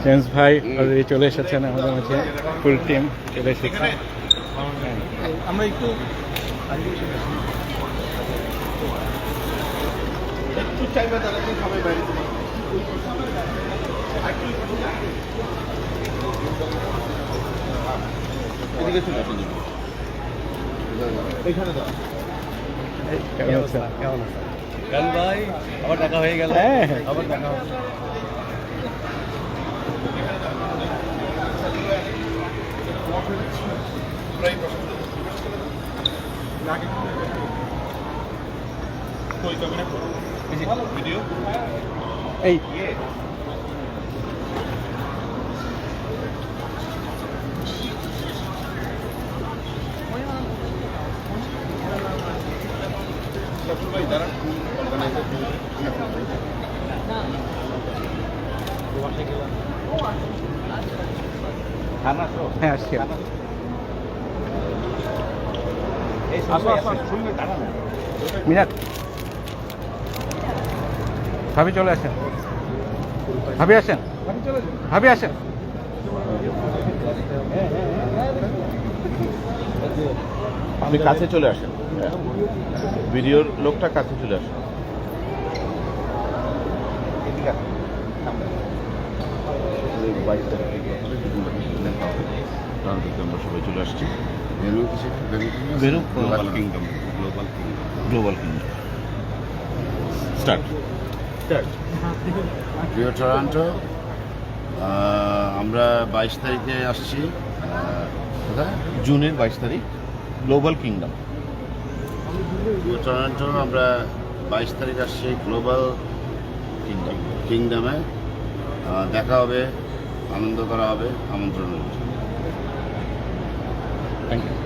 James ভাই already চলে এসেছেন আমাদের মাঝে, ফুল টিম চলে এসেছে। আমরা একটু চাইবে তারা সবাই বাইরে এদিকে চলে আসুন, এখানে দাও। কেমন আছেন? কেমন আছে কাল ভাই? আবার টাকা হয়ে গেল। হ্যাঁ আবার টাকা হচ্ছে। ভিডিও এই হ্যাঁ আসছি। মিনাত ভাবি চলে আসেন, ভাবি আসেন, ভাবি আসেন। আপনি কাছে চলে আসেন, ভিডিওর লোকটা কাছে চলে আসেন। আমরা সবাই চলে আসছি। Global kingdom, global kingdom start. প্রিয় টরন্টো, আমরা 22 তারিখে আসছি, কোথায়? জুনের 22 তারিখ, গ্লোবাল কিংডম। প্রিয় টরন্টো, আমরা 22 তারিখ আসছি গ্লোবাল কিংডমে। দেখা হবে, আনন্দ করা হবে, আমন্ত্রণ রয়েছে। Thank you.